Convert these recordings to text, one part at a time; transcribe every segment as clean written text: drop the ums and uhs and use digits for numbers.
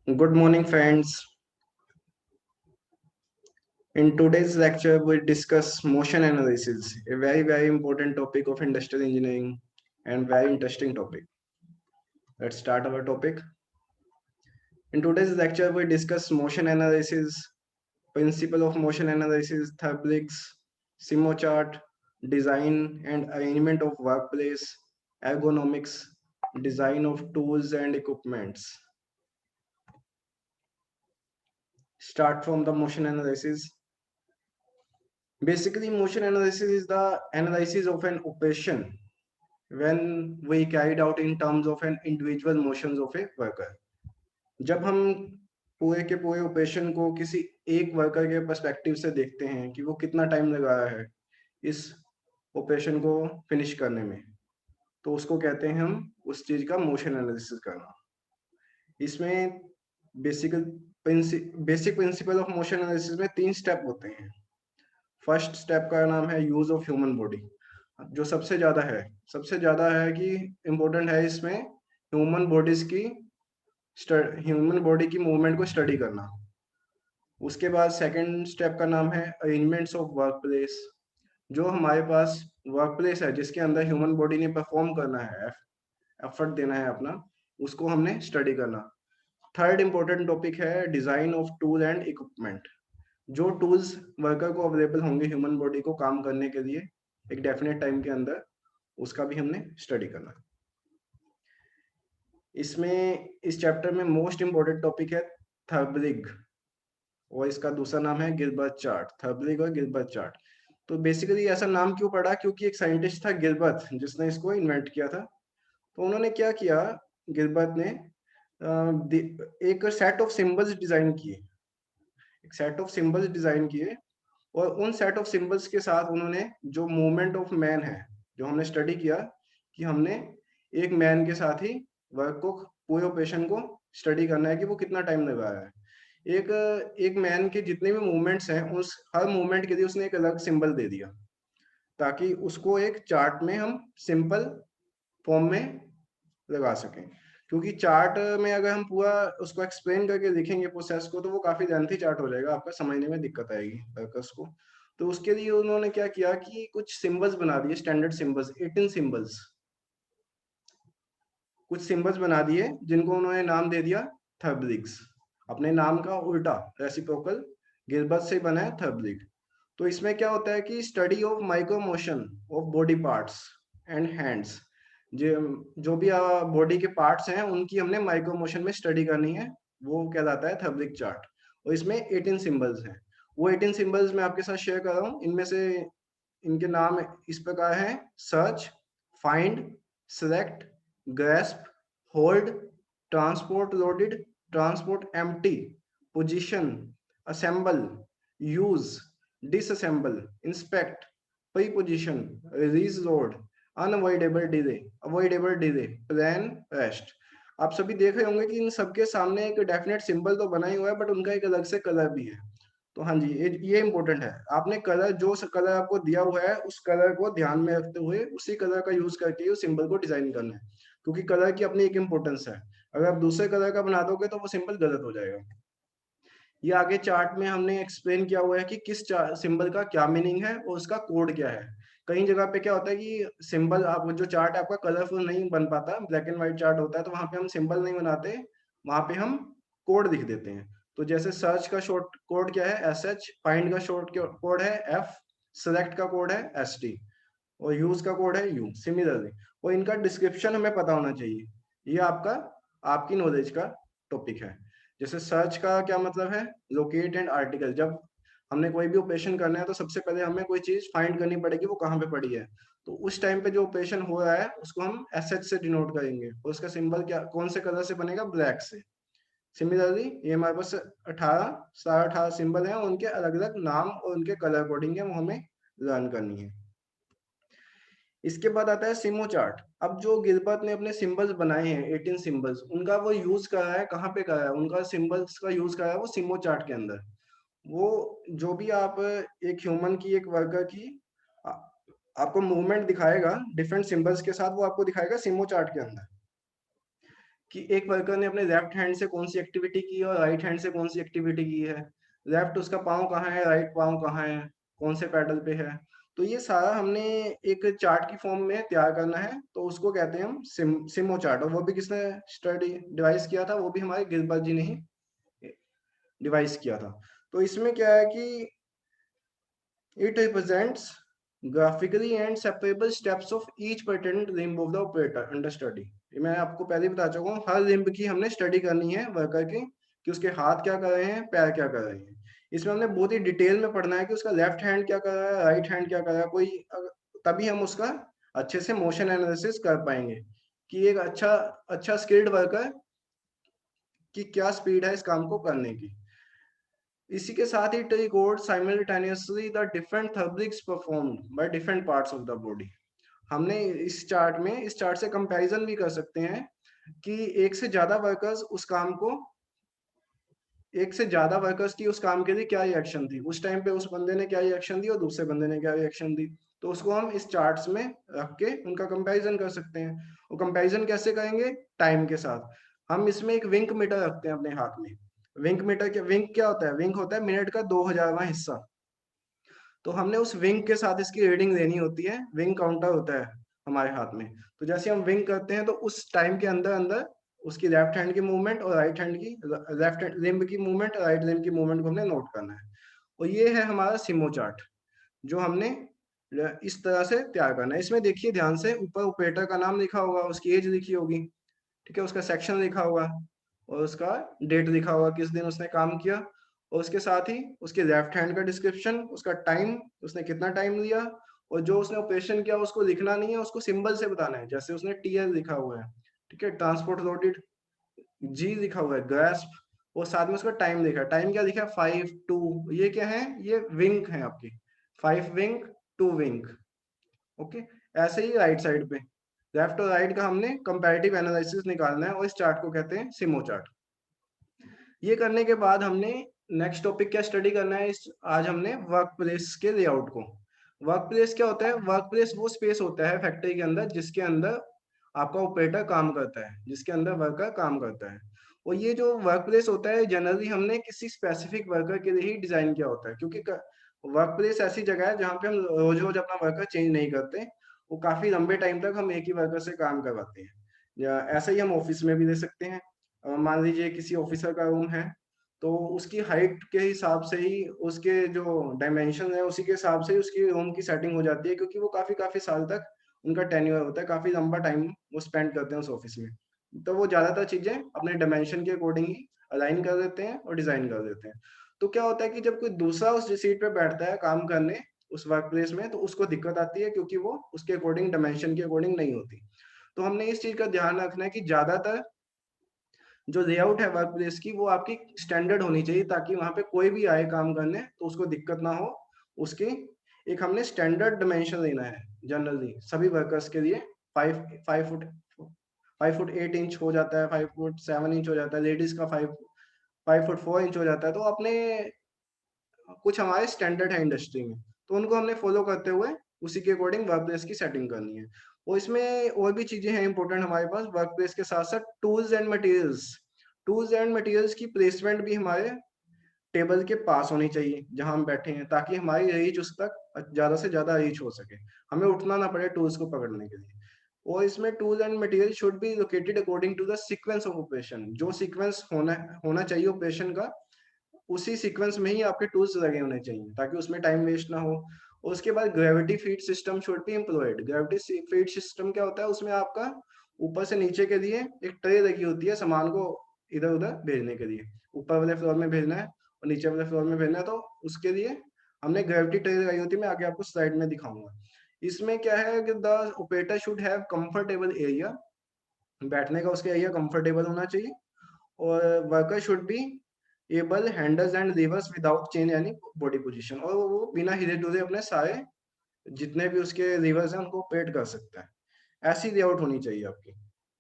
Good morning, friends. In today's lecture, we'll discuss motion analysis, a very important topic of industrial engineering and very interesting topic. Let's start our topic. In today's lecture, we discuss motion analysis, principle of motion analysis, Therblick's SIMO chart, design and arrangement of workplace, ergonomics, design of tools and equipments. Start from the motion analysis. Basically, motion analysis is the analysis of an operation when we carried out in terms of an individual motions of a worker. जब हम पूरे के पूरे operation को किसी एक worker के perspective से देखते हैं कि वो कितना टाइम लगा रहा है इस ऑपरेशन को फिनिश करने में, तो उसको कहते हैं हम उस चीज का मोशन एनालिसिस करना। इसमें basic basic principle of motion analysis में 3 स्टेप होते हैं। फर्स्ट स्टेप का नाम है यूज ऑफ ह्यूमन बॉडी, जो सबसे ज्यादा है कि इम्पोर्टेंट है इसमें ह्यूमन बॉडी की मूवमेंट को स्टडी करना। उसके बाद सेकंड स्टेप का नाम है अरेंजमेंट्स ऑफ वर्क प्लेस, जो हमारे पास वर्क प्लेस है जिसके अंदर ह्यूमन बॉडी ने परफॉर्म करना है, एफर्ट देना है अपना, उसको हमने स्टडी करना। थर्ड इंपॉर्टेंट टॉपिक है design of tool and equipment, जो टूल्स वर्कर को अवेलेबल होंगे ह्यूमन बॉडी को काम करने के लिए एक डेफिनेट टाइम के अंदर, उसका भी हमने स्टडी करना। इसमें इस चैप्टर में मोस्ट इंपॉर्टेंट टॉपिक है थर्बलिग, और इसका दूसरा नाम है गिलबर्ट चार्ट। थर्बलिग और गिलबर्ट चार्ट, तो बेसिकली ऐसा नाम क्यों पड़ा, क्योंकि एक साइंटिस्ट था गिलबर्ट जिसने इसको इन्वेंट किया था। तो उन्होंने क्या किया, गिलबर्ट ने एक सेट ऑफ सिंबल्स डिजाइन किए, एक सेट ऑफ सिंबल्स डिजाइन किए, और उन सेट ऑफ सिंबल्स के साथ उन्होंने जो मूवमेंट ऑफ मैन है, जो हमने स्टडी किया कि हमने एक मैन के साथ ही वर्क को, पूरे ऑपरेशन को स्टडी करना है कि वो कितना टाइम लगा रहा है। एक एक मैन के जितने भी मूवमेंट्स हैं उस हर मूवमेंट के लिए उसने एक अलग सिंबल दे दिया, ताकि उसको एक चार्ट में हम सिंपल फॉर्म में लगा सकें। क्योंकि चार्ट में अगर हम पूरा उसको एक्सप्लेन करके लिखेंगे प्रोसेस को, तो वो काफी लेंथी चार्ट हो जाएगा, आपका समझने में दिक्कत आएगी वर्कर्स को। तो उसके लिए उन्होंने क्या किया कि कुछ सिंबल्स बना दिए, स्टैंडर्ड सिंबल्स, 18 सिंबल्स, कुछ सिंबल्स बना दिए जिनको उन्होंने नाम दे दिया थर्बलिग्स। अपने नाम का उल्टा, रेसिप्रोकल, गिलबर्ट से बना है थर्बलिग। तो इसमें क्या होता है कि study of micro motion of body parts and hands, जो जो भी बॉडी के पार्ट्स हैं उनकी हमने माइक्रो मोशन में स्टडी करनी है, वो कहलाता है थर्बलिग चार्ट। और इसमें 18 सिंबल्स हैं। वो 18 सिंबल्स मैं आपके साथ शेयर कर रहा हूँ। इनमें से इनके नाम इस प्रकार हैं: search, find, select, grasp, hold, transport loaded, transport empty, position, assemble, use, disassemble, inspect, preposition, release load, avoidable delay, plan, rest. आप सभी देख रहे होंगे कि इन सबके सामने एक डेफिनेट सिंबल तो बना ही हुआ है, बट उनका एक अलग से कलर भी है। तो हाँ जी, ये इंपॉर्टेंट है। आपने कलर, जो कलर आपको दिया हुआ है उस कलर को ध्यान में रखते हुए उसी कलर का यूज करके उस सिंबल को डिजाइन करना है, क्योंकि कलर की अपनी एक इंपॉर्टेंस है। अगर आप दूसरे कलर का बना दोगे तो वो सिंबल गलत हो जाएगा। ये आगे चार्ट में हमने एक्सप्लेन किया हुआ है कि किस सिंबल का क्या मीनिंग है और उसका कोड क्या है। कई जगह पे क्या होता है कि सिंबल, आप जो चार्ट आपका कलरफुल नहीं बन पाता, ब्लैक एंड व्हाइट चार्ट होता है, तो वहां पे हम सिंबल नहीं बनाते, वहां पे हम कोड लिख देते हैं। तो जैसे सर्च का शॉर्ट कोड क्या है, SH, फाइंड का शॉर्ट कोड है F, सेलेक्ट का कोड है ST, और यूज का कोड है U, सिमिलरली। और इनका डिस्क्रिप्शन हमें पता होना चाहिए। ये आपकी नॉलेज का टॉपिक है। जैसे सर्च का क्या मतलब है, लोकेट एंड आर्टिकल। जब हमने कोई भी ऑपरेशन करना है तो सबसे पहले हमें कोई चीज फाइंड करनी पड़ेगी, वो कहाँ पे पड़ी है। तो उस टाइम पे जो ऑपरेशन हो रहा है उसको हम SH से डिनोट करेंगे, और उसका सिंबल क्या, कौन से कलर से बनेगा, ब्लैक से। सिमिलरली ये हमारे पास 18 सिंबल हैं, उनके अलग अलग नाम और उनके कलर कोडिंग है, वो हमें लर्न करनी है। इसके बाद आता है सिमो चार्ट। अब जो गिलबर्ट ने अपने सिंबल्स बनाए हैं, 18 सिंबल्स, उनका वो यूज करा है, कहाँ पे करा है, उनका सिंबल्स का यूज करा है वो सिमो चार्ट के अंदर। वो जो भी आप एक ह्यूमन की, एक वर्कर की आ, आपको मूवमेंट दिखाएगा डिफरेंट सिंबल्स के साथ, वो आपको दिखाएगा सिमो चार्ट के अंदर। कि एक वर्कर ने अपने लेफ्ट हैंड से कौन सी एक्टिविटी की है और राइट हैंड से कौन सी एक्टिविटी की है, लेफ्ट उसका पाँव कहाँ है, राइट पाँव कहाँ है, कौन से पैडल पे है। तो ये सारा हमने एक चार्ट की फॉर्म में तैयार करना है, तो उसको कहते हैं हम सिमो चार्ट। और वो भी किसने स्टडी डिवाइस किया था, वो भी हमारे गिलबर्ट जी ने ही डिवाइस किया था। तो इसमें क्या है कि it represents graphically and separable steps of each pertinent limb of the operator under study। ये मैं आपको पहले ही बता चुका हूँ, हर लिम्ब की हमने स्टडी करनी है वर्कर की, कि उसके हाथ क्या कर रहे हैं, पैर क्या कर रहे हैं। इसमें हमने बहुत ही डिटेल में पढ़ना है कि उसका लेफ्ट हैंड क्या कर रहा है, राइट हैंड क्या कर रहा है, तभी हम उसका अच्छे से मोशन एनालिसिस कर पाएंगे कि एक अच्छा स्किल्ड वर्कर की क्या स्पीड है इस काम को करने की। इसी के साथ ही it record simultaneously the different therbligs performed by different parts of the body. हमने इस चार्ट से कंपैरिजन भी कर सकते हैं कि एक से ज्यादा वर्कर्स की उस काम के लिए क्या रिएक्शन थी, उस टाइम पे उस बंदे ने क्या रिएक्शन दी और दूसरे बंदे ने क्या रिएक्शन दी। तो उसको हम इस चार्ट्स में रख के उनका कंपैरिजन कर सकते हैं। और कंपैरिजन कैसे करेंगे, टाइम के साथ। हम इसमें एक विंक मीटर रखते हैं अपने हाथ में। विंक क्या होता है, विंक होता है मिनट का 2000वां हिस्सा। तो हमने उस विंग के साथ इसकी रीडिंग लेनी होती है, विंग काउंटर होता है हमारे हाथ में। तो जैसे हम विंग करते हैं तो उस टाइम के अंदर अंदर उसकी लेफ्ट हैंड की मूवमेंट और राइट हैंड की लेफ्ट लिम्ब की मूवमेंट और राइट लिम्ब की मूवमेंट को हमने नोट करना है। और ये है हमारा सिमो चार्ट, जो हमने इस तरह से तैयार करना है। इसमें देखिए ध्यान से, ऊपर ऑपरेटर का नाम लिखा होगा, उसकी एज लिखी होगी, ठीक है, उसका सेक्शन लिखा होगा और उसका डेट लिखा होगा, किस दिन उसने काम किया। और उसके साथ ही उसके लेफ्ट हैंड का डिस्क्रिप्शन, उसका टाइम, उसने कितना टाइम लिया। और जो उसने ऑपरेशन किया उसको लिखना नहीं है, उसको सिंबल से बताना है। जैसे उसने टीएल लिखा हुआ है, ठीक है, ट्रांसपोर्ट लोडेड, जी लिखा हुआ है, ग्रास्प, और साथ में उसका टाइम लिखा है। टाइम क्या लिखा है, 5 2। ये क्या है, ये विंक है आपकी, 5 विंक 2 विंक। ओके। ऐसे ही राइट साइड पे लेफ्ट और राइट का हमने कंपैरेटिव एनालिसिस निकालना है, और इस चार्ट को कहते हैं सिमो चार्ट। ये करने के बाद हमने नेक्स्ट टॉपिक क्या स्टडी करना है, इस आज हमने वर्क प्लेस के लेआउट को। वर्क प्लेस क्या होता है, वर्क प्लेस वो स्पेस होता है फैक्ट्री के अंदर जिसके अंदर आपका ऑपरेटर काम करता है, जिसके अंदर वर्कर काम करता है। और ये जो वर्क प्लेस होता है जनरली हमने किसी स्पेसिफिक वर्कर के लिए ही डिजाइन किया होता है, क्योंकि वर्क प्लेस ऐसी जगह है जहाँ पे हम रोज रोज अपना वर्कर चेंज नहीं करते। वो काफी लंबे टाइम तक हम एक ही वर्कर से काम करवाते हैं। या ऐसा ही हम ऑफिस में भी दे सकते हैं। मान लीजिए किसी ऑफिसर का रूम है, तो उसकी हाइट के हिसाब से ही उसके जो डायमेंशन है उसी के हिसाब से ही उसकी रूम की सेटिंग हो जाती है, क्योंकि वो काफी काफी साल तक उनका टेन्योर होता है, काफी लंबा टाइम वो स्पेंड करते हैं उस ऑफिस में। तो वो ज्यादातर चीजें अपने डायमेंशन के अकॉर्डिंग ही अलाइन कर देते हैं और डिजाइन कर देते हैं। तो क्या होता है कि जब कोई दूसरा उस सीट पे बैठता है काम करने उस वर्क प्लेस में, तो उसको दिक्कत आती है, क्योंकि वो उसके अकॉर्डिंग डायमेंशन के अकॉर्डिंग नहीं होती। तो हमने इस चीज का ध्यान रखना है कि ज्यादातर जो लेआउट है वर्क प्लेस की वो आपकी स्टैंडर्ड होनी चाहिए, ताकि वहां पे कोई भी आए काम करने तो उसको दिक्कत ना हो। उसकी एक हमने स्टैंडर्ड डायमेंशन लेना है जनरली सभी वर्कर्स के लिए। 5 5 फुट 8 इंच हो जाता है, 5 फुट 7 इंच हो जाता है, लेडीज का 5 5 फुट 4 इंच हो जाता है। तो अपने कुछ हमारे स्टैंडर्ड है इंडस्ट्री में, तो उनको हमने फॉलो करते हुए उसी के अकॉर्डिंग वर्क प्लेस की सेटिंग करनी है। और इसमें और भी चीजें हैं इंपॉर्टेंट हमारे पास वर्क प्लेस के साथ साथ, टूल्स एंड मटेरियल्स की प्लेसमेंट भी हमारे टेबल के पास होनी चाहिए जहां हम बैठे हैं, ताकि हमारी रीच उस तक ज्यादा से ज्यादा रीच हो सके, हमें उठना ना पड़े टूल्स को पकड़ने के लिए। और इसमें tool and material should be located according to the sequence of operation. जो सीक्वेंस होना होना चाहिए ऑपरेशन का, उसी सीक्वेंस में ही आपके टूल्स लगे होने चाहिए, ताकि उसमें टाइम वेस्ट ना हो। और उसके बाद gravity feed system should be employed. Gravity feed system क्या होता है, उसमें आपका ऊपर से नीचे के लिए एक ट्रे लगी होती है सामान को इधर उधर भेजने के लिए। ऊपर वाले फ्लोर में भेजना है और नीचे वाले फ्लोर में भेजना है, तो उसके लिए हमने ग्रेविटी ट्रे लगाई होती है। मैं आगे आपको स्लाइड में दिखाऊंगा। इसमें क्या है कि the operator should have comfortable area, बैठने का उसका एरिया कंफर्टेबल होना चाहिए। और worker should be able handles and levers without change यानी बॉडी पोजीशन, और वो बिना हिले डुले अपने सारे जितने भी उसके लीवर्स हैं उनको ऑपरेट कर सकता है। ऐसी लेआउट होनी चाहिए आपकी।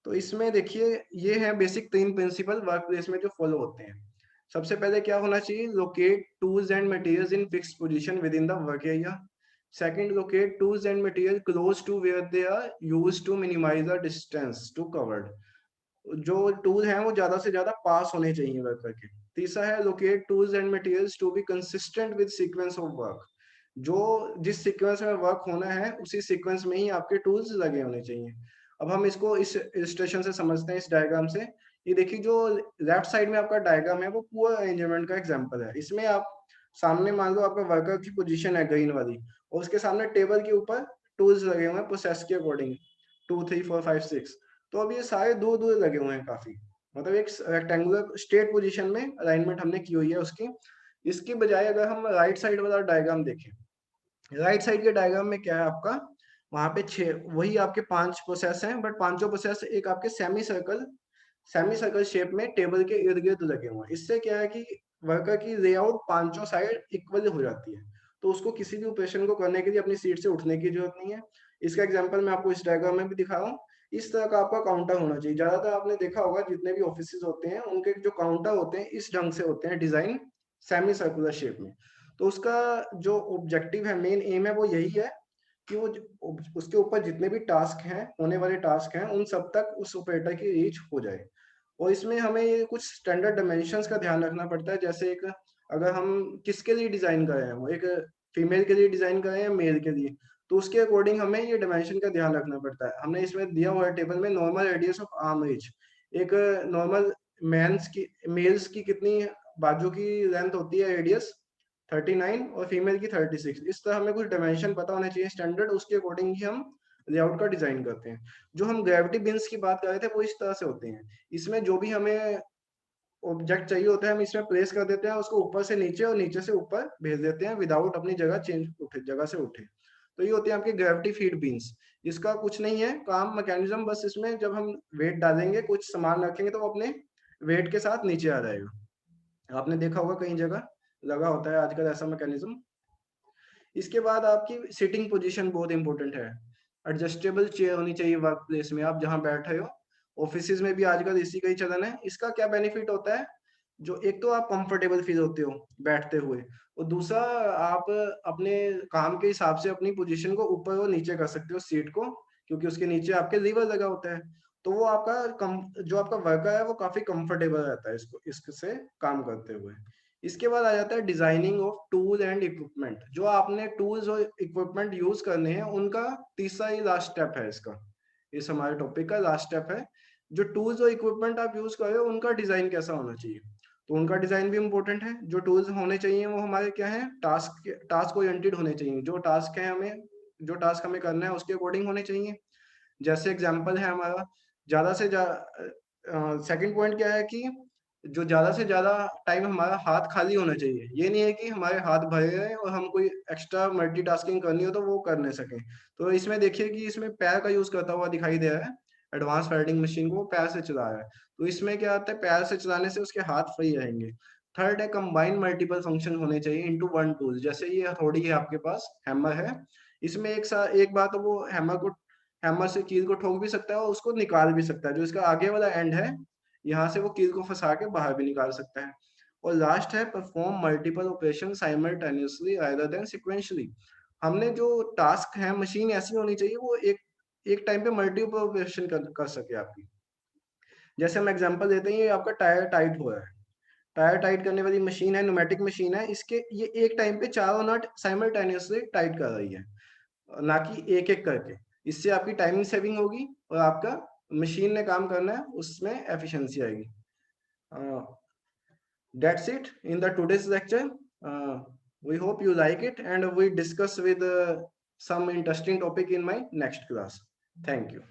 तो इसमें देखिए ये है बेसिक 3 प्रिंसिपल वर्क प्लेस में जो फॉलो होते हैं। सबसे पहले क्या होना चाहिए, locate tools and materials in fix position within the work area. Second, locate tools and material close to where they are used to minimise the distance to covered. जो टूल हैं वो ज्यादा से ज्यादा पास होने चाहिए वर्कर के। तीसरा है locate tools and materials to be consistent with sequence of work. जो जिस सीक्वेंस में वर्क होना है उसी सीक्वेंस में ही आपके टूल्स लगे होने चाहिए। अब हम इसको इस इलस्ट्रेशन से समझते हैं, इस डायग्राम से। ये देखिए जो लेफ्ट साइड में आपका डायग्राम है वो पुअर अरेंजमेंट का एग्जांपल है। इसमें आप सामने मान लो आपका वर्कर की पोजीशन है ग्रीन वाली, और उसके सामने टेबल के ऊपर टूल्स लगे हुए हैं प्रोसेस के अकॉर्डिंग, 2 3 4 5 6। तो अब ये सारे दूर दूर लगे हुए हैं काफी, मतलब एक रेक्टेंगुलर स्ट्रेट पोजीशन में अलाइनमेंट हमने की हुई है उसकी। इसके बजाय अगर हम राइट साइड वाला डायग्राम देखें, राइट साइड के डायग्राम में क्या है आपका, वहां पे 6 वही आपके 5 प्रोसेस हैं, बट पांचों प्रोसेस एक आपके सेमी सर्कल शेप में टेबल के इर्द गिर्द लगे हुए हैं। इससे क्या है कि वर्कर की लेआउट पांचों साइड इक्वल हो जाती है, तो उसको किसी भी ऑपरेशन को करने के लिए अपनी सीट से उठने की जरूरत नहीं है। इसका एग्जांपल मैं आपको इस डायग्राम में भी दिखा रहा हूँ। इस तरह का आपका काउंटर होना चाहिए। ज्यादातर आपने देखा होगा जितने भी ऑफिस होते हैं उनके जो काउंटर होते हैं इस ढंग से होते हैं डिजाइन, सेमी सर्कुलर शेप में। तो उसका जो ऑब्जेक्टिव है, मेन एम है, वो यही है कि वो उसके ऊपर जितने भी टास्क हैं, होने वाले टास्क हैं, उन सब तक उस ऑपरेटर की रीच हो जाए। और इसमें हमें ये कुछ स्टैंडर्ड डायमेंशंस का ध्यान रखना पड़ता है। जैसे एक, अगर हम किसके लिए डिजाइन कर रहे हैं, वो एक फीमेल के लिए डिजाइन कर रहे हैं, मेल के लिए, तो उसके अकॉर्डिंग हमें ये डायमेंशन का ध्यान रखना पड़ता है। हमने इसमें दिया हुआ है टेबल में normal radius of arm reach. एक नॉर्मल मेल्स की कितनी बाजू की लेंथ होती है, रेडियस 39, और फीमेल की 36। इस तरह हमें कुछ डायमेंशन पता होने चाहिए स्टैंडर्ड, उसके अकॉर्डिंग ही हम लेआउट का डिजाइन करते हैं। जो हम ग्रेविटी बिन्स की बात कर रहे थे वो इस तरह से होते हैं। इसमें जो भी हमें ऑब्जेक्ट चाहिए होता है हम इसमें प्लेस कर देते हैं, उसको ऊपर से नीचे और नीचे से ऊपर भेज देते हैं विदाउट अपनी जगह से उठे। तो ये होते हैं आपके ग्रेविटी फीड बीन्स। इसका कुछ नहीं है काम मैकेनिज्म, बस इसमें जब हम वेट डालेंगे, कुछ सामान रखेंगे, तो वो अपने वेट के साथ नीचे आ जाएगा। आपने देखा होगा कई जगह लगा होता है आजकल ऐसा मैकेनिज्म। इसके बाद आपकी सिटिंग पोजीशन बहुत इंपॉर्टेंट है। एडजस्टेबल चेयर होनी चाहिए वर्क प्लेस में, आप जहाँ बैठ रहे हो। ऑफिस में भी आजकल इसी का ही चलन है। इसका क्या बेनिफिट होता है, जो एक तो आप कंफर्टेबल फील होते हो बैठते हुए, और दूसरा आप अपने काम के हिसाब से अपनी पोजीशन को ऊपर और नीचे कर सकते हो सीट को, क्योंकि उसके नीचे आपके लीवर लगा होता है। तो वो आपका जो आपका वर्कर है वो काफी कंफर्टेबल रहता है इसको इससे काम करते हुए। इसके बाद आ जाता है designing of tool and equipment. जो आपने टूल्स और इक्विपमेंट यूज करने हैं उनका तीसरा ही लास्ट स्टेप है इसका, इस हमारे टॉपिक का लास्ट स्टेप है। जो टूल्स और इक्विपमेंट आप यूज कर रहे हो उनका डिजाइन कैसा होना चाहिए, तो उनका डिजाइन भी इम्पोर्टेंट है। जो टूल्स होने चाहिए वो हमारे क्या है, टास्क ओरिएंटेड होने चाहिए। जो टास्क है हमें जो टास्क हमें करना है उसके अकॉर्डिंग होने चाहिए। जैसे एग्जांपल है हमारा, ज्यादा से ज्यादा सेकंड पॉइंट क्या है कि जो ज्यादा से ज्यादा टाइम हमारा हाथ खाली होना चाहिए। ये नहीं है कि हमारे हाथ भरे रहे और हम कोई एक्स्ट्रा मल्टीटास्किंग करनी हो तो वो कर नहीं सके। तो इसमें देखिए कि इसमें पैर का यूज करता हुआ दिखाई दे रहा है। एडवांस वेल्डिंग मशीन को वो पैर से चला रहा है, तो इसमें क्या आता है, पैर से चलाने से उसके हाथ फ्री रहेंगे। थर्ड है कंबाइन मल्टीपल फंक्शन होने चाहिए इनटू वन टूल। जैसे ये हथौड़ी है आपके पास, हैमर है, इसमें एक बार तो वो हैमर से कील को ठोक भी सकता है और उसको निकाल भी सकता है। जो इसका आगे वाला एंड है, यहाँ से वो कील को फंसा के बाहर भी निकाल सकता है। और लास्ट है perform multiple operation simultaneously rather than sequentially. हमने जो टास्क है, मशीन ऐसी होनी चाहिए वो एक टाइम पे मल्टीपल ऑपरेशन कर सके आपकी। जैसे हम एग्जांपल देते हैं, ये आपका टायर टाइट हो रहा है, टायर टाइट करने वाली मशीन है, न्यूमेटिक मशीन है, इसके ये एक टाइम पे चारों नट साइमल्टेनियसली टाइट कर रही है, ना कि एक एक करके। इससे आपकी टाइमिंग सेविंग होगी और आपका मशीन ने काम करना है उसमें एफिशिएंसी आएगी। That's it in the today's lecture. We hope you like it, and we discuss with some interesting topic in my next class. Thank you.